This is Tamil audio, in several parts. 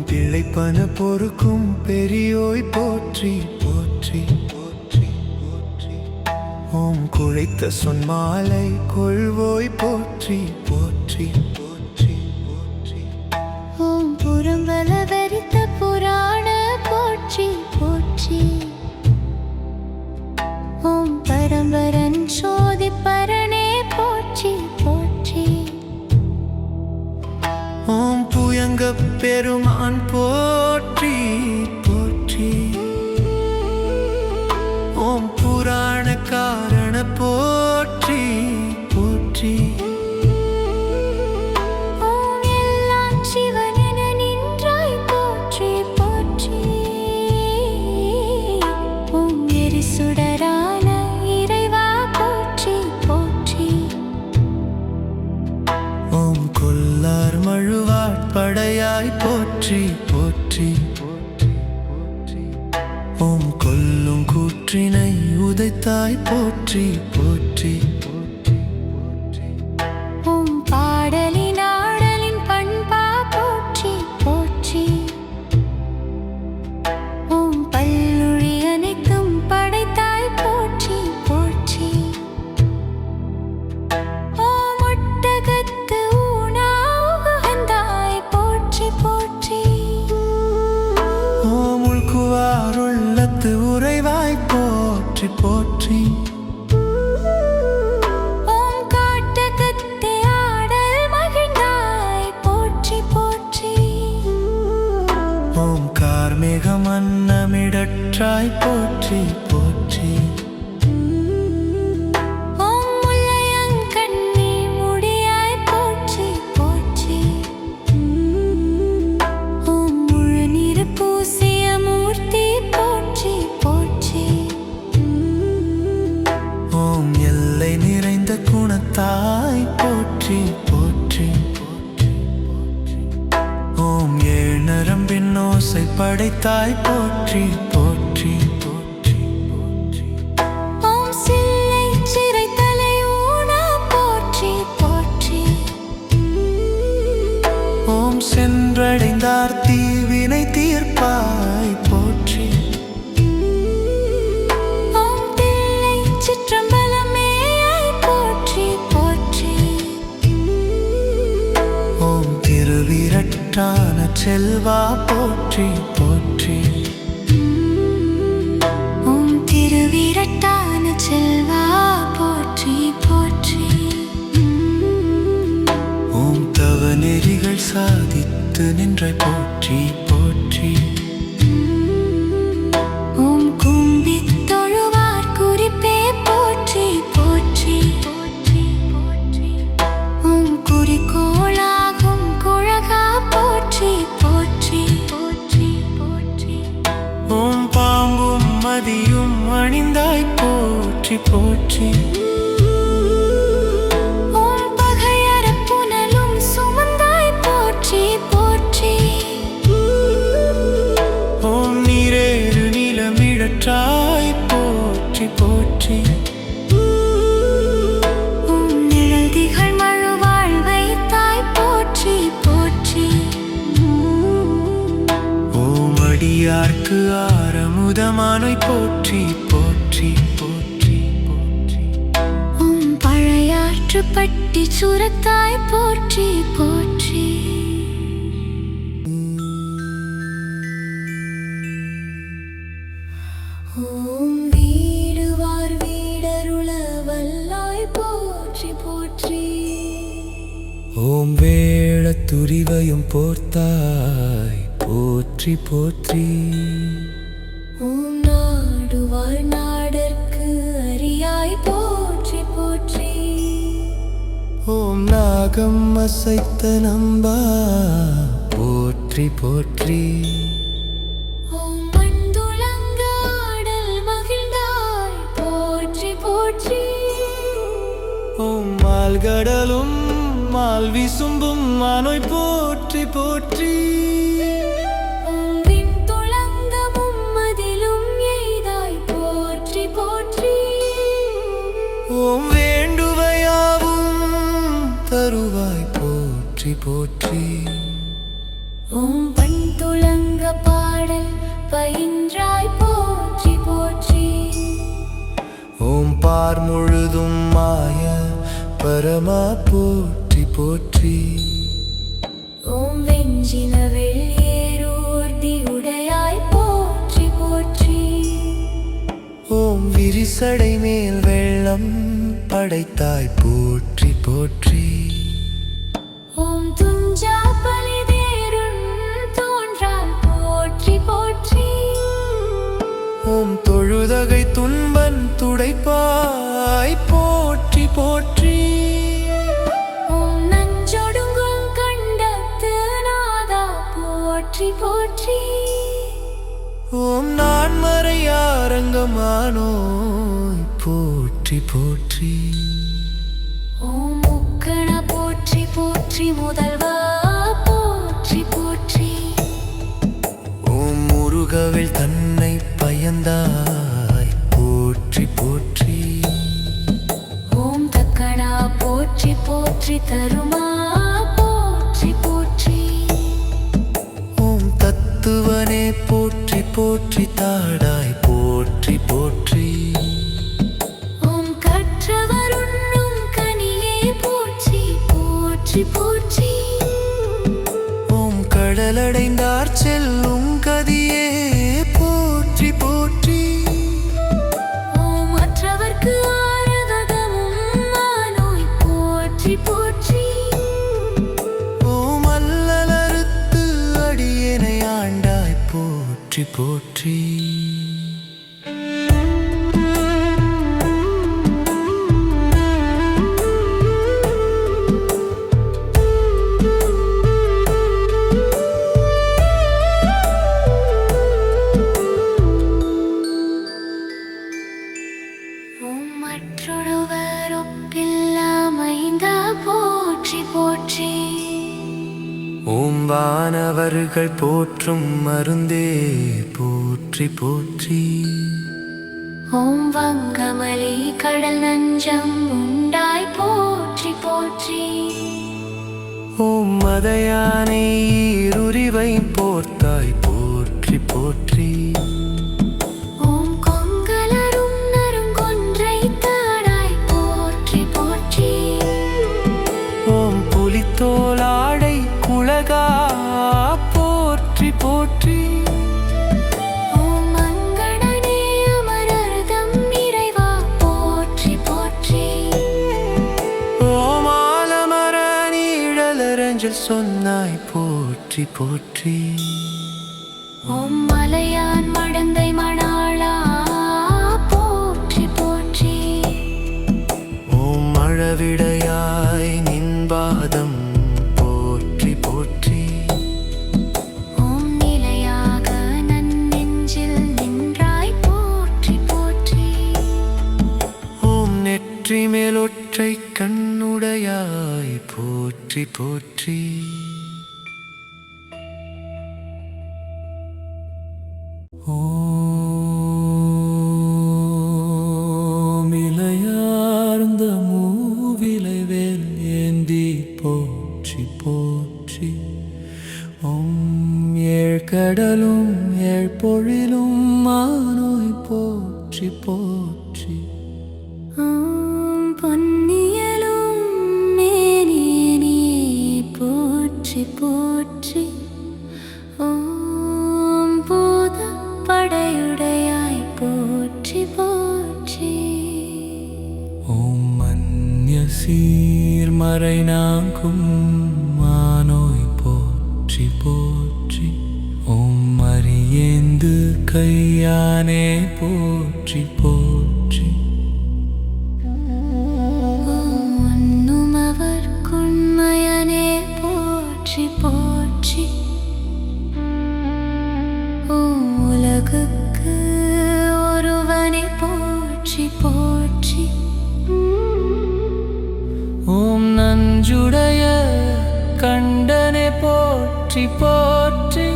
பிழைப்பன பொறுக்கும் பெரியோய் போற்றி போற்றி போற்றி போற்றி. ஓம் குழைத்த சொன்மாலை கொள்வோய் போற்றி போற்றி போற்றி போற்றி. ஓம் புறம்பல வரித்த புராண போற்றி போற்றி. ஓம் பரம்பரன் சோதி பரணே போற்றி போற்றி. ஓம் புயங்க பெருமான் போற்றி போற்றி. ஓம் புராண காரண போற்றி போற்றி. ஓம் எல்லாம் சிவனென நின்றாய் போற்றி போற்றி. ஓம் எரிசுடரான இறைவா போற்றி போற்றி. ஓம் கொல்லார் மழுவாட்படையாய் போற்றி போற்றி போற்றி போற்றி. ஓம் கொல்லும் கூற்றினை உதைத்தாய் போற்றி போற்றி போற்றி போற்றி. ஓம் பாடலின் ஆடலின் பண்பா போற்றி போற்றி. ஓம் பல்லுழி அனைத்தும் படைத்தாய் போற்றி போற்றி. ஓம் ஒட்டகத்து ஊனாய் போற்றி போற்றி. ஓம் உள்குவாருள்ளத்து உறைவாய் போற்றி போற்றி. ஓம் காட்டகத்தே ஆடல் மகிழ்ந்தாய் போற்றி போற்றி. ஓம் கார்மேகம் அன்னமிடற்றாய் போற்றி போற்றி. ஓம் முல்லையங்கண்ணி முடியாய் போற்றி போற்றி. ஓம் முழுநீர் பூசிய மூர்த்தி போற்றி போற்றி. ஓம் எல்லை நிறைந்த குணத்தாய் போற்றி போற்றி போற்றி போற்றி. ஓம் ஏழ்நரம்பின் ஓசை படைத்தாய் போற்றி போற்றி போற்றி போற்றி. ஓம் சில்லை சிறை தலை ஊனா போற்றி போற்றி. ஓம் சென்றடைந்தார் தீவினை தீர்ப்பாய் போற்றி. ஓம் தில்லை சிற்றம்பலமேயாய் போற்றி போற்றி. ஓம் திருவிரட்டான செல்வா போற்றி போற்றி. ஓம் திருவிரட்டான செல்வா போற்றி போற்றி. ஓம் தவ நெறிகள் சாதித்து நின்றாய் போற்றி போற்றி. ஓம் கும்பித் தொழுவார் குறிப்பே போற்றி போற்றி போற்றி போற்றி. ஓம் குறிக்கோளாகும் குழகா போற்றி போற்றி போற்றி போற்றி. ஓம் பாம்பும் மதியும் அணிந்தாய் போற்றி போற்றி. ஓம் பகையற புனலும் சுமந்தாய் போற்றி போற்றி. ஓம் நீரேறு நிலமிடற்றாய் போற்றி போற்றி. ஓம் நிழல்திகள் மழுவாழ் வைத்தாய் போற்றி போற்றி. ஓம் அடியார்க்கு ஆரமுதமானோய் போற்றி போற்றி போற்றி போற்றி. பட்டி சுரத்தாய் போற்றி போற்றி. ஓம் வீடுவார் வீடருள வல்லாய் போற்றி போற்றி. ஓம் வேழத்துரிவையும் போர்த்தாய் போற்றி போற்றி. ஓம் நாடுவார் நாடற்கு அரியாய் போற்றி போற்றி. ஓம் நாகம் அசைத்த நம்பா போற்றி போற்றி. ஓம் மண்துளங்காடல் மகிழ்ந்தாய் போற்றி போற்றி. ஓம் மால்கடலும் மால் விசும்பும் மானோய் போற்றி போற்றி. ஓம் விண்துளங்கமும் மதிலும் எய்தாய் போற்றி போற்றி. ஓம் வேண்டுவையாவும் தருவாய் போற்றி போற்றி. ஓம் பண்துளங்க பாடல் பயின்றாய் போற்றி போற்றி. ஓம் பார் முழுதும் மாய பரமா போற்றி போற்றி. ஓம் வெஞ்சின வெள்ளியேரூர்தி உடையாய் போற்றி போற்றி. ஓம் விரிசடை மேல் வெள்ளம் படைத்தாய் போற்றி போற்றி. ஓம் துஞ்சா பலிதேருன் தோன்றால் போற்றி போற்றி. ஓம் தொழுதகை துன்பன் துடைப்பாய் போற்றி போற்றி. ஓம் நஞ்சொடுங்கும் கண்டத்து நாதா போற்றி போற்றி. ஓம் நான் மறையாரங்கமானோய் போற்றி போற்றி. ஓம் முக்கண போற்றி போற்றி முதல்வா போற்றி போற்றி. ஓம் முருகவில் தன்னை பயந்தாய் போற்றி போற்றி. ஓம் தக்கணா போற்றி போற்றி தருமா போற்றி போற்றி. ஓம் தத்துவனே போற்றி போற்றி தாடாய் போற்றி போற்றி. ஓம் கற்றவருண்ணும் கனியே போற்றி போற்றி போற்றி. ஓம் கடலடைந்தார் செல்லும் கதியே போற்றி போற்றி. ஓம் மற்றவர்க்கு ஆரகதமும் மானோய் போற்றி போற்றி. ஓம் அல்லலறுத்து அடியேனை ஆண்டாய் போற்றி போற்றி. ஓம் மற்றொருவர் ஒப்பில்லாமைந்தா போற்றி போற்றி. ஓம் வானவர்கள் போற்றும் மருந்தே போற்றி போற்றி. ஓம் வங்கமலி கடல் நஞ்சம் உண்டாய் போற்றி போற்றி. ஓம் மதயானை ஈருரிவை போர்த்தாய் போற்றி போற்றி. ஓம் கொங்கலரும் நறுங்கொன்றை தாடாய் போற்றி போற்றி. ஓம் புலித்தோலாடை குழகா போற்றி போற்றி. ஓம் மங்கடனே அமரர்தம் நிறைவா போற்றி போற்றி. ஓம் ஆலமர நீழலரஞ்சல் சொன்னாய் போற்றி போற்றி. ஓம் மலையான் மடந்தை மணாளா போற்றி போற்றி. ஓம் மழவிடையாய் நின்பாதம் போற்றி போற்றி. ஓம் நிலையாக நன்னெஞ்சில் நின்றாய் போற்றி போற்றி. ஓம் நெற்றி மேலொற்றை கண்ணுடையாய் போற்றி போற்றி. ஓம் இளையார்ந்த மூவிலை வேல் ஏந்தி போற்றி போற்றி. ஓம் ஏழ்கடலும் ஏழ்பொழிலும் மானோய் போற்றி போற்றி. ஓம் பொன்னியலும் சீர்மறை நான்கும் மானோய் போற்றி போற்றி. ஓம் மரியேந்து கையானே போற்றி போற்றி. உண்ணுமவர் குண்மயனே போற்றி போற்றி. உலகுக்கு ஒருவனே போற்றி போற்றி. ஓம் நஞ்சுடைய கண்டனே போற்றி போற்றி.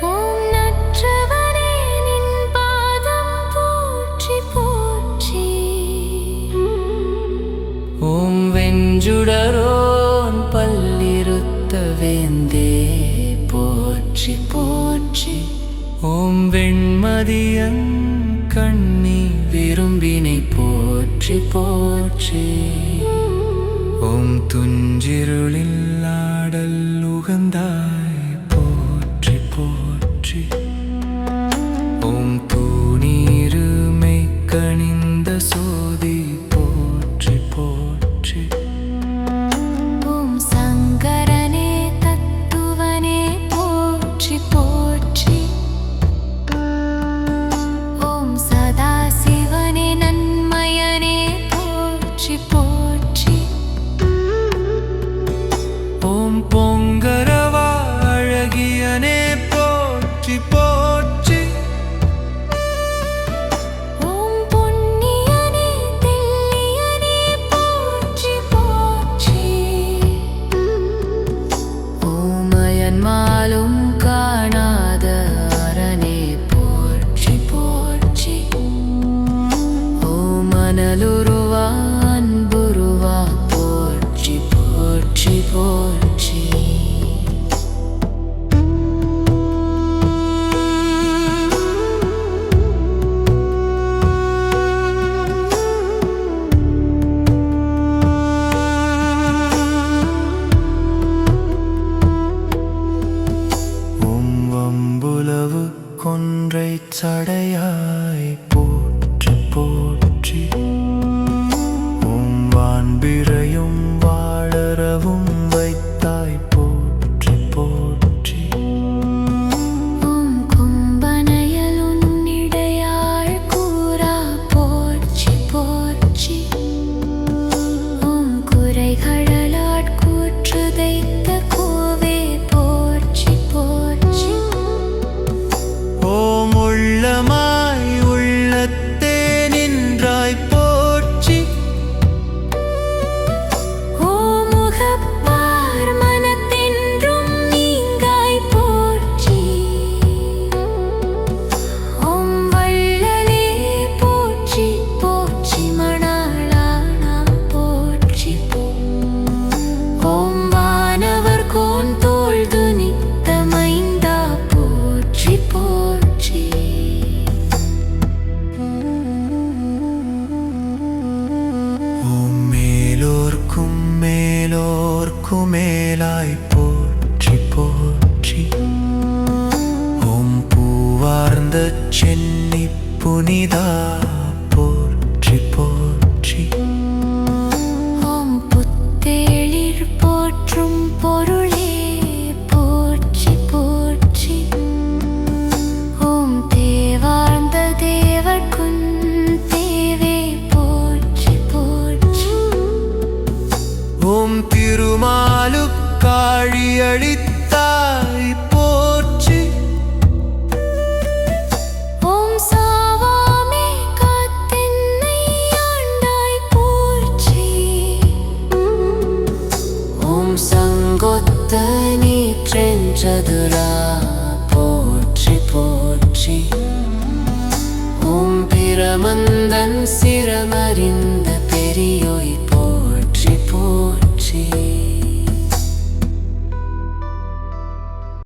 ஓம் நற்றவனே நின் பாதம் போற்றி போற்றி. ஓம் வெஞ்சுடரோன் பல்லிருத்த வேந்தே போற்றி போற்றி. ஓம் வெண்மதியன் கண்ணி விரும்பினை போற்றி போற்றி. ஓம் துஞ்சிருளில் ஆடல் உகந்தாய் போற்றி போற்றி. ஓம் தூணீருமை கணிந்த சோதி போற்றி போற்றி. ஓம் சங்கரனே தத்துவனே போற்றி போற்றி. ஓம் சதாசிவனே நன்மயனே போற்றி போற்றி. ஓம் பொங்கரவா அழகியனே போற்றி போற்றி. ஓம் பொன்னியனே தெள்ளியனே போற்றி போற்றி. ஓமயன்மாலும் காணாத அரணே போற்றி போற்றி. ஓமனலுருவா அன்புருவா போற்றி போற்றி போற்றி. ஓம் வம்புலவு கொன்றை சடையாய் போற்றி போற்றி. ஓம் வான்பிறையும் வாழறவும் வைத்தாய் போற்றி போற்றி. ஓம் கும்பனயல் உன்னிடையாள் கூறா போற்றி போற்றி. ஓம் குரைகழலாட் கூற்றுதைத்த கோவே போற்றி போற்றி. ஓம் உள்ளமாய் உள்ளத்தே நின்றாய் போற்றி. ஓம் முகப்பார் மனத்தென்றும் நீங்காய் போற்றி. ஓம் வள்ளலே போற்றி போற்றி. மணாளனா போற்றி. ஓம் வானவர் கோன் தோள்து நித்த மைந்தா போற்றி போற்றி. ஓம் மேலோர்க்கும் மேலோர்க்கும் மேலாய் போற்றி போற்றி. ஓம் பூவார்ந்த சென்னி புனிதா போற்றி போற்றி.